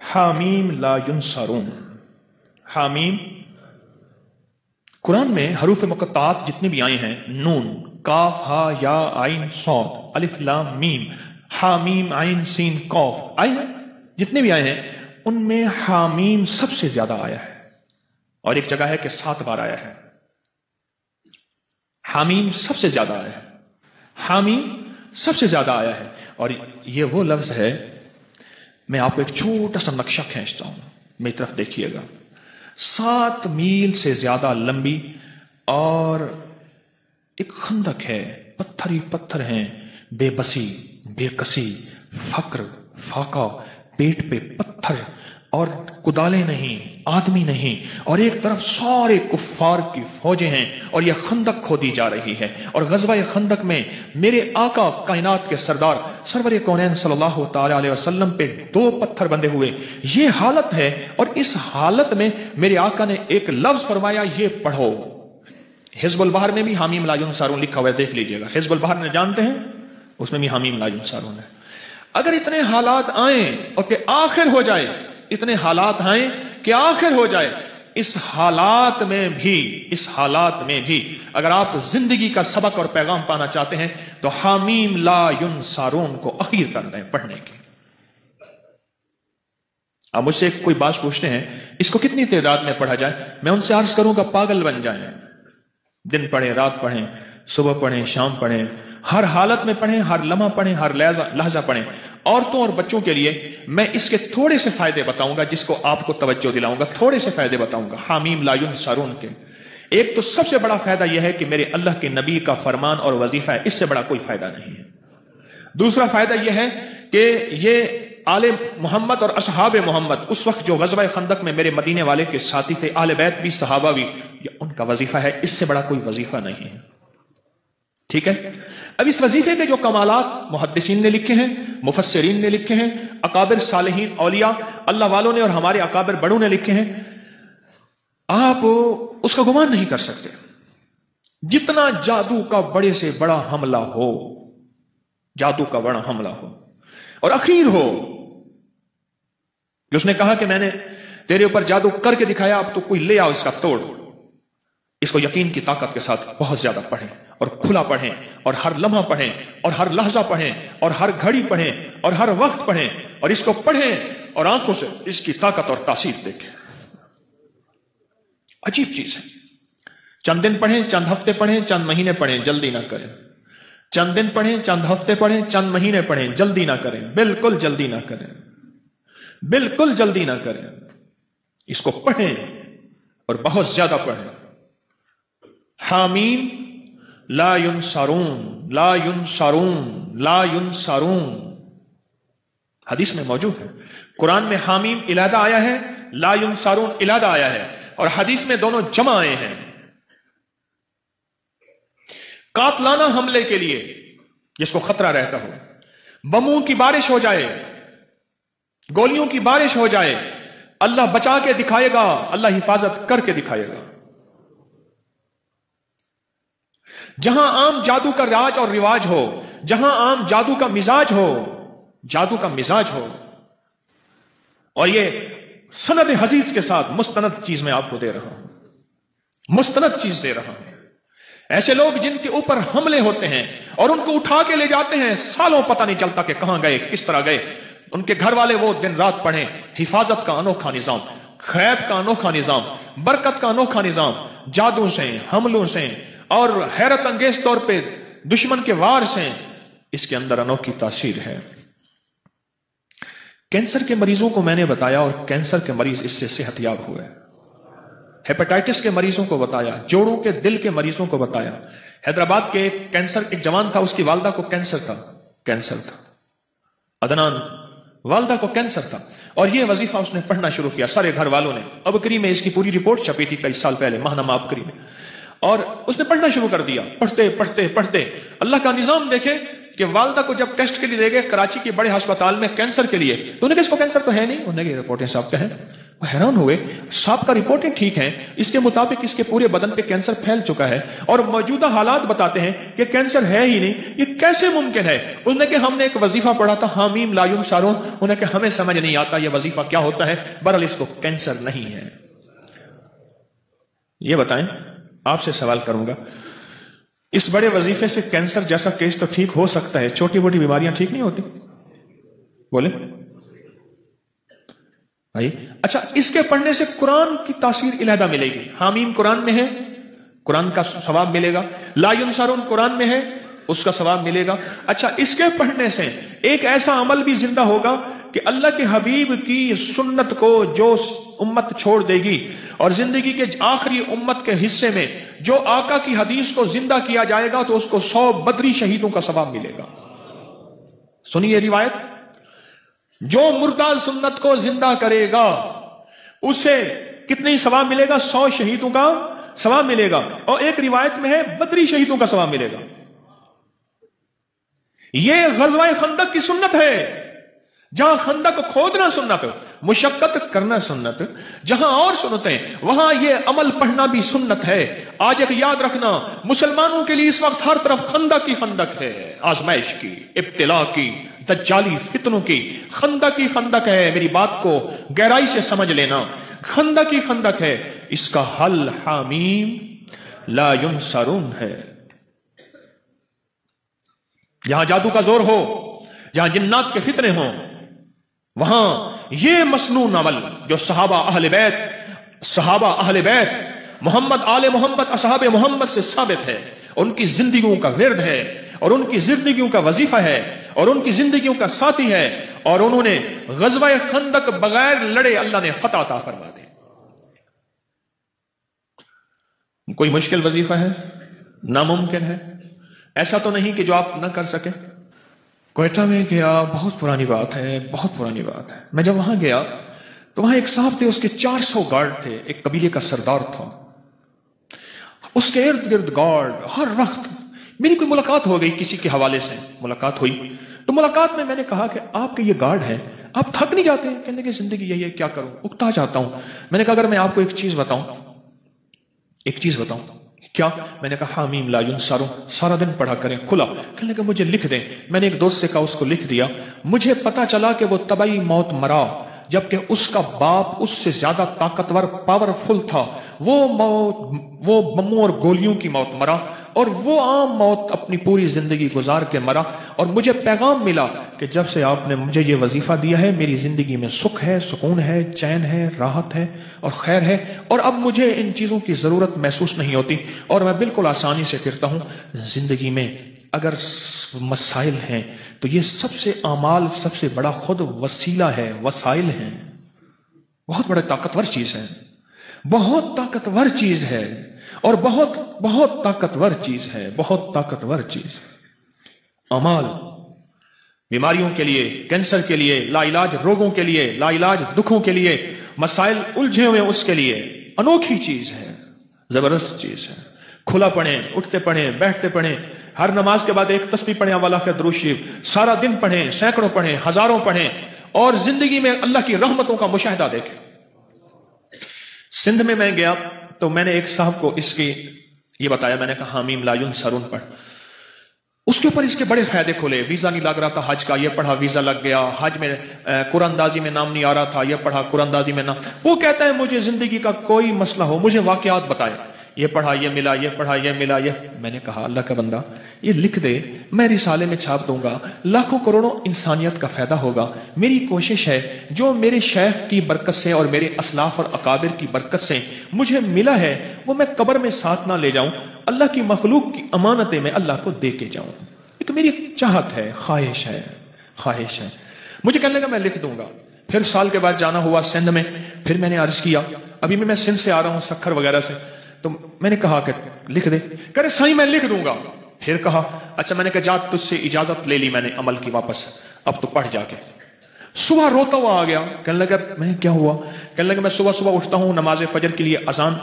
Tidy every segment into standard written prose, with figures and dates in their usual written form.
حامیم لا ینصرون. حامیم قرآن میں حروف مقطعات جتنے بھی آئے ہیں، نون، کاف، ہا، یا، عین، صاد، الف، لام، میم، حامیم، عین، سین، قاف آئے ہیں، جتنے بھی آئے ہیں ان میں حامیم سب سے زیادہ آیا ہے. اور ایک جگہ ہے کہ 7 بار آیا ہے. حامیم سب سے زیادہ آیا ہے. حامیم سب سے زیادہ آیا ہے. اور یہ وہ لفظ ہے، میں آپ کو ایک چھوٹا سا نقشہ کھینچتا ہوں، میری طرف دیکھیے گا. 7 میل سے زیادہ لمبی اور ایک خندق ہے، پتھر ہی پتھر ہیں، بے بسی، بے کسی، فقر، فاقہ، پیٹ پہ پتھر اور کدالیں نہیں، آدمی نہیں، اور ایک طرف سارے کفار کی فوجیں ہیں اور یہ خندق کھودی جا رہی ہے. اور غزوہ خندق میں میرے آقا کائنات کے سردار سرور کونین صلی اللہ تعالی علیہ وسلم پہ 2 پتھر بندے ہوئے. یہ حالت ہے، اور اس حالت میں میرے آقا نے ایک لفظ فرمایا، یہ پڑھو. حزب البحر میں بھی حامیم لا ینصرون لکھا ہوا ہے، دیکھ لیجئے گا. حزب البحر نے جانتے ہیں، اس میں بھی حامیم لا ینصرون ہے. اگر اتنے حالات آئیں اور کہ آخر ہو جائے، اتنے حالات آئیں کہ آخر ہو جائے، اس حالات میں بھی اگر آپ زندگی کا سبق اور پیغام پانا چاہتے ہیں تو حامیم لا ینصرون کو اخیر کر دیں پڑھنے کی. اب مجھ سے کوئی بات پوچھتے ہیں اس کو کتنی تعداد میں پڑھا جائے، میں ان سے عرض کروں گا پاگل بن جائیں. دن پڑھیں، رات پڑھیں، صبح پڑھیں، شام پڑھیں، ہر حالت میں پڑھیں، ہر لمحہ پڑھیں، ہر لحظہ پڑھیں. عورتوں اور بچوں کے لیے میں اس کے تھوڑے سے فائدے بتاؤں گا، جس کو آپ کو توجہ دلاؤں گا. تھوڑے سے فائدے بتاؤں گا حامیم لا ینصرون کے. ایک تو سب سے بڑا فائدہ یہ ہے کہ میرے اللہ کے نبی کا فرمان اور وظیفہ ہے، اس سے بڑا کوئی فائدہ نہیں ہے. دوسرا فائدہ یہ ہے کہ یہ آل محمد اور اصحاب محمد اس وقت جو غزوہ خندق میں میرے مدینے والے کے ساتھی تھے، آل بیت بھی، صحابہ بھی، یہ ان کا وظیفہ ہے، اس سے بڑا کوئی وظیفہ نہیں ہے. ٹھیک ہے. اب اس وظیفے کے جو کمالات محدثین نے لکھے ہیں، مفسرین نے لکھے ہیں، اکابر صالحین اولیاء اللہ والوں نے اور ہمارے اکابر بڑوں نے لکھے ہیں، آپ اس کا گمان نہیں کر سکتے. جتنا جادو کا بڑے سے بڑا حملہ ہو، جادو کا بڑا حملہ ہو اور اخیر ہو کہ اس نے کہا کہ میں نے تیرے اوپر جادو کر کے دکھایا، اب تو کوئی لے آ اس کا توڑ. اس کو یقین کی طاقت کے ساتھ بہت زیادہ پڑھیں اور کھلا پڑھیں اور ہر لمحہ پڑھیں اور ہر لحظہ پڑھیں اور ہر گھڑی پڑھیں اور ہر وقت پڑھیں اور اس کو پڑھیں اور آنکھوں سے اس کی طاقت اور تاثیر دیکھیں. عجیب چیز ہے. چند دن پڑھیں، چند ہفتے پڑھیں، چند مہینے پڑھیں، جلدی نہ کریں. چند دن پڑھیں، چند ہفتے پڑھیں، چند مہینے پڑھیں، جلدی نہ کریں. بالکل جلدی نہ کریں، بالکل جلدی نہ کریں. اس کو پڑھیں اور بہت زیادہ پڑھیں. حامیم لا ینصرون، لا ینصرون، لا ینصرون حدیث میں موجود ہے. قرآن میں حامیم علیحدہ آیا ہے، لا ینصرون علیحدہ آیا ہے، اور حدیث میں دونوں جمع آئے ہیں. قاتلانہ حملے کے لیے جس کو خطرہ رہتا ہو، بموں کی بارش ہو جائے، گولیوں کی بارش ہو جائے، اللہ بچا کے دکھائے گا، اللہ حفاظت کر کے دکھائے گا. جہاں عام جادو کا راج اور رواج ہو، جہاں عام جادو کا مزاج ہو، جادو کا مزاج ہو، اور یہ سند حدیث کے ساتھ مستند چیز میں آپ کو دے رہا ہوں، مستند چیز دے رہا ہوں. ایسے لوگ جن کے اوپر حملے ہوتے ہیں اور ان کو اٹھا کے لے جاتے ہیں، سالوں پتہ نہیں چلتا کہ کہاں گئے، کس طرح گئے. ان کے گھر والے وہ دن رات پڑھیں. حفاظت کا انوکھا نظام، خیب کا انوکھا نظام، برکت کا انوکھا نظام، جادو سے، حملوں سے اور حیرت انگیز طور پہ دشمن کے وار سے، اس کے اندر انوکھی تاثیر ہے. کینسر کے مریضوں کو میں نے بتایا اور کینسر کے مریض اس سے صحت یاب ہوئے. ہیپاٹائٹس کے مریضوں کو بتایا، جوڑوں کے دل کے مریضوں کو بتایا. حیدرآباد کے ایک جوان تھا، اس کی والدہ کو کینسر تھا. عدنان، والدہ کو کینسر تھا، اور یہ وظیفہ اس نے پڑھنا شروع کیا. سارے گھر والوں نے، ابکری میں اس کی پوری رپورٹ چھپی تھی کئی سال پہلے، ماہنامہ ابکری میں، اور اس نے پڑھنا شروع کر دیا. پڑھتے پڑھتے پڑھتے اللہ کا نظام دیکھے کہ والدہ کو جب ٹیسٹ کے لیے لے گئے کراچی کے بڑے ہسپتال میں کینسر کے لیے، تو انہیں کہ اس کو کینسر تو ہے نہیں، انہوں نے رپورٹیں صاحب کا ہے، وہ حیران ہوئے، صاحب کا رپورٹیں ٹھیک ہیں، اس کے مطابق اس کے پورے بدن پہ کینسر پھیل چکا ہے اور موجودہ حالات بتاتے ہیں کہ کینسر ہے ہی نہیں، یہ کیسے ممکن ہے؟ انہوں نے کہ ہم نے ایک وظیفہ پڑھا تھا حامیم لا ینصرون، انہوں نے کہ ہمیں سمجھ نہیں آتا یہ وظیفہ کیا ہوتا ہے، بہرحال اس کو کینسر نہیں ہے۔ یہ بتائیں، آپ سے سوال کروں گا، اس بڑے وظیفے سے کینسر جیسا کیس تو ٹھیک ہو سکتا ہے، چھوٹی موٹی بیماریاں ٹھیک نہیں ہوتی؟ بولے بھائی، اچھا اس کے پڑھنے سے قرآن کی تاثیر علیحدہ ملے گی، حامیم قرآن میں ہے، قرآن کا ثواب ملے گا، لا ینصرون قرآن میں ہے، اس کا ثواب ملے گا۔ اچھا اس کے پڑھنے سے ایک ایسا عمل بھی زندہ ہوگا کہ اللہ کے حبیب کی سنت کو جو امت چھوڑ دے گی اور زندگی کے آخری امت کے حصے میں جو آقا کی حدیث کو زندہ کیا جائے گا تو اس کو 100 بدری شہیدوں کا ثواب ملے گا۔ سنیے روایت، جو مردہ سنت کو زندہ کرے گا اسے کتنی ثواب ملے گا؟ 100 شہیدوں کا ثواب ملے گا، اور ایک روایت میں ہے بدری شہیدوں کا ثواب ملے گا۔ یہ غزوہ خندق کی سنت ہے، جہاں خندق کھودنا سنت، مشقت کرنا سنت، جہاں اور سنتیں وہاں یہ عمل پڑھنا بھی سنت ہے۔ آج ایک یاد رکھنا، مسلمانوں کے لیے اس وقت ہر طرف خندق ہی خندق ہے، آزمائش کی، ابتلا کی، دجالی فتنوں کی، خندق ہی خندق ہے۔ میری بات کو گہرائی سے سمجھ لینا، خندق ہی خندق ہے، اس کا حل حامیم لا ینصرون ہے۔ جہاں جادو کا زور ہو، جہاں جنات کے فتنے ہوں، وہاں یہ مسنون عمل جو صحابہ اہل بیت محمد آل محمد اصحاب محمد سے ثابت ہے، ان کی زندگیوں کا ورد ہے اور ان کی زندگیوں کا وظیفہ ہے اور ان کی زندگیوں کا ساتھی ہے، اور انہوں نے غزوہ خندق بغیر لڑے اللہ نے فتح عطا فرما دی۔ کوئی مشکل وظیفہ ہے؟ ناممکن ہے؟ ایسا تو نہیں کہ جو آپ نہ کر سکیں۔ کوئٹہ میں گیا، بہت پرانی بات ہے، بہت پرانی بات ہے، میں جب وہاں گیا تو وہاں ایک صاحب تھے، اس کے 400 گارڈ تھے، ایک قبیلے کا سردار تھا، اس کے ارد گرد گارڈ، ہر وقت میری کوئی ملاقات ہو گئی، کسی کے حوالے سے ملاقات ہوئی، تو ملاقات میں نے کہا کہ آپ کے یہ گارڈ ہیں، آپ تھک نہیں جاتے؟ کہنے کہ زندگی یہی ہے، کیا کروں، اکتا جاتا ہوں۔ میں نے کہا اگر میں آپ کو ایک چیز بتاؤں، کیا؟ میں نے کہا حامیم لا ینصرون، سارا دن پڑھا کریں، کھلا۔ کہنے کہ مجھے لکھ دیں۔ میں نے ایک دوست سے کہا، اس کو لکھ دیا۔ مجھے پتا چلا کہ وہ طبعی موت مرا، جبکہ اس کا باپ اس سے زیادہ طاقتور پاورفل تھا، وہ بموں اور گولیوں کی موت مرا، اور وہ عام موت اپنی پوری زندگی گزار کے مرا۔ اور مجھے پیغام ملا کہ جب سے آپ نے مجھے یہ وظیفہ دیا ہے، میری زندگی میں سکھ ہے، سکون ہے، چین ہے، راحت ہے اور خیر ہے، اور اب مجھے ان چیزوں کی ضرورت محسوس نہیں ہوتی، اور میں بالکل آسانی سے کرتا ہوں۔ زندگی میں اگر مسائل ہیں تو یہ سب سے اعمال سب سے بڑا خود وسیلہ ہے، وسائل ہیں، بہت بڑا طاقتور چیز ہے، بہت طاقتور چیز ہے، اور بہت طاقتور چیز ہے، بہت طاقتور چیز ہے۔ اعمال بیماریوں کے لیے، کینسر کے لیے، لا علاج روگوں کے لیے، لا علاج دکھوں کے لیے، مسائل الجھے ہوئے اس کے لیے انوکھی چیز ہے، زبردست چیز ہے۔ کھلا پڑھیں، اٹھتے پڑھیں، بیٹھتے پڑھیں، ہر نماز کے بعد ایک تسبیح پڑھیں، اللہ کا درود شریف، سارا دن پڑھیں، سینکڑوں پڑھیں، ہزاروں پڑھیں، اور زندگی میں اللہ کی رحمتوں کا مشاہدہ دیکھیں۔ سندھ میں گیا تو میں نے ایک صاحب کو اس کی یہ بتایا، میں نے کہا حامیم لا ینصرون پڑھ، اس کے اوپر اس کے بڑے فائدے کھولے۔ ویزا نہیں لگ رہا تھا حج کا، یہ پڑھا ویزا لگ گیا۔ حج میں قرآن اندازی میں نام نہیں آ رہا تھا، یہ پڑھا قرآن اندازی میں نام۔ وہ کہتا ہے مجھے زندگی کا کوئی مسئلہ ہو، مجھے واقعات بتائے، یہ پڑھا یہ ملا، یہ پڑھا یہ ملا، یہ۔ میں نے کہا اللہ کا بندہ یہ لکھ دے، میں رسالے میں چھاپ دوں گا، لاکھوں کروڑوں انسانیت کا فائدہ ہوگا۔ میری کوشش ہے جو میرے شیخ کی برکت سے اور میرے اسلاف اور اکابر کی برکت سے مجھے ملا ہے، وہ میں قبر میں ساتھ نہ لے جاؤں، اللہ کی مخلوق کی امانتیں میں اللہ کو دے کے جاؤں۔ ایک میری چاہت ہے، خواہش ہے۔ مجھے کہنے لگا میں لکھ دوں گا۔ پھر سال کے بعد جانا ہوا سندھ میں، پھر میں نے عرض کیا، ابھی میں سندھ سے آ رہا ہوں، سکھر وغیرہ سے، تو میں نے کہا کہ لکھ دے، کہہ رہے صحیح میں لکھ دوں گا۔ پھر کہا اچھا، میں نے کہا جا تجھ سے اجازت لے لی میں نے عمل کی واپس، اب تو پڑھ جا کے۔ صبح روتا ہوا آ گیا، کہنے لگا میں کیا ہوا؟ کہنے لگا میں صبح اٹھتا ہوں، نماز فجر کے لیے اذان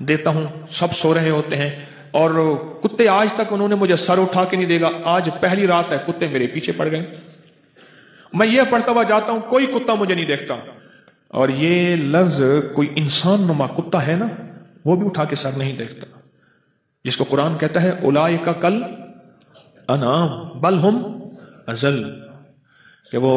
دیتا ہوں، سب سو رہے ہوتے ہیں، اور کتے آج تک انہوں نے مجھے سر اٹھا کے نہیں دیکھا، آج پہلی رات ہے کتے میرے پیچھے پڑ گئے، میں یہ پڑھتا ہوا جاتا ہوں کوئی کتا مجھے نہیں دیکھتا. اور یہ لفظ کوئی انسان نما کتا ہے نا، وہ بھی اٹھا کے سر نہیں دیکھتا، جس کو قرآن کہتا ہے اولئک کل انعام بل ہم اضل، کہ وہ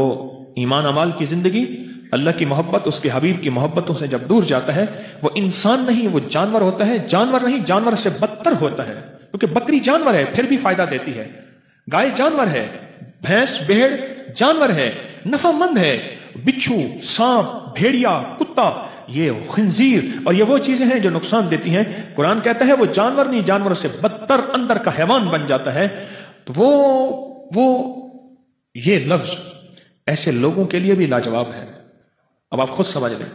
ایمان اعمال کی زندگی، اللہ کی محبت، اس کے حبیب کی محبتوں سے جب دور جاتا ہے، وہ انسان نہیں وہ جانور ہوتا ہے. جانور نہیں، جانور سے بدتر ہوتا ہے، کیونکہ بکری جانور ہے پھر بھی فائدہ دیتی ہے، گائے جانور ہے، بھینس بھیڑ جانور ہے، نفع مند ہے، بچھو سانپ بھیڑیا کتا یہ خنزیر اور یہ وہ چیزیں ہیں جو نقصان دیتی ہیں. قرآن کہتا ہے وہ جانور نہیں، جانور سے بدتر اندر کا حیوان بن جاتا ہے. تو وہ یہ لفظ ایسے لوگوں کے لیے بھی لاجواب ہے. اب آپ خود سمجھ لیں.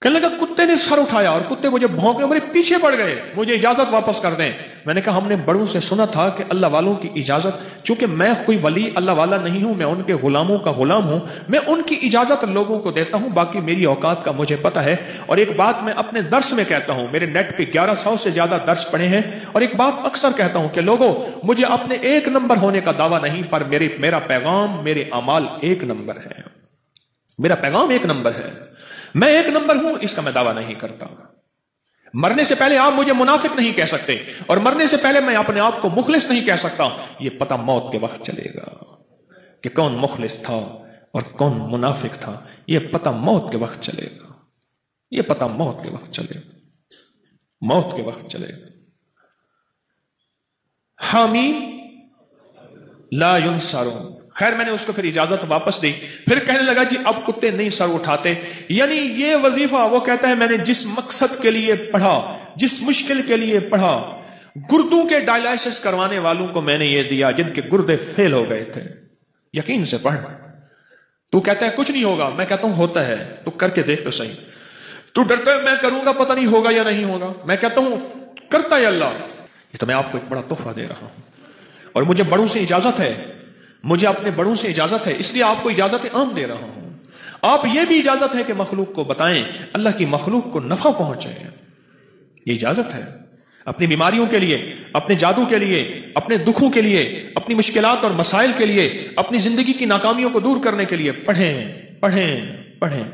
کہنے لگا کتے نے سر اٹھایا اور کتے مجھے بھونکنے میرے پیچھے پڑ گئے، مجھے اجازت واپس کر دیں. میں نے کہا ہم نے بڑوں سے سنا تھا کہ اللہ والوں کی اجازت، چونکہ میں کوئی ولی اللہ والا نہیں ہوں، میں ان کے غلاموں کا غلام ہوں، میں ان کی اجازت لوگوں کو دیتا ہوں، باقی میری اوقات کا مجھے پتہ ہے. اور ایک بات میں اپنے درس میں کہتا ہوں، میرے نیٹ پہ 1100 سے زیادہ درس پڑھے ہیں، اور ایک بات اکثر کہتا ہوں کہ لوگوں مجھے اپنے ایک نمبر ہونے کا دعویٰ نہیں، پر میرا پیغام میرے اعمال ایک نمبر ہے، میرا پیغام ایک نمبر ہے، میں ایک نمبر ہوں، اس کا میں دعویٰ نہیں کرتا. مرنے سے پہلے آپ مجھے منافق نہیں کہہ سکتے، اور مرنے سے پہلے میں اپنے آپ کو مخلص نہیں کہہ سکتا. یہ پتہ موت کے وقت چلے گا کہ کون مخلص تھا اور کون منافق تھا. یہ پتہ موت کے وقت چلے گا، یہ پتہ موت کے وقت چلے گا، موت کے وقت چلے گا. حامیم لا ینصرون. خیر میں نے اس کو پھر اجازت واپس دی. پھر کہنے لگا جی اب کتے نہیں سر اٹھاتے. یعنی یہ وظیفہ وہ کہتا ہے میں نے جس مقصد کے لیے پڑھا، جس مشکل کے لیے پڑھا، گردوں کے ڈائلائسس کروانے والوں کو میں نے یہ دیا جن کے گردے فیل ہو گئے تھے. یقین سے پڑھ. تو کہتا ہے کچھ نہیں ہوگا، میں کہتا ہوں ہوتا ہے، تو کر کے دیکھ تو صحیح. تو ڈرتا ہے میں کروں گا پتہ نہیں ہوگا یا نہیں ہوگا، میں کہتا ہوں کرتا ہے اللہ. یہ تو میں آپ کو ایک بڑا تحفہ دے رہا ہوں، اور مجھے بڑوں سے اجازت ہے، مجھے اپنے بڑوں سے اجازت ہے، اس لیے آپ کو اجازت عام دے رہا ہوں. آپ یہ بھی اجازت ہے کہ مخلوق کو بتائیں، اللہ کی مخلوق کو نفع پہنچے، یہ اجازت ہے. اپنی بیماریوں کے لیے، اپنے جادو کے لیے، اپنے دکھوں کے لیے، اپنی مشکلات اور مسائل کے لیے، اپنی زندگی کی ناکامیوں کو دور کرنے کے لیے پڑھیں پڑھیں پڑھیں.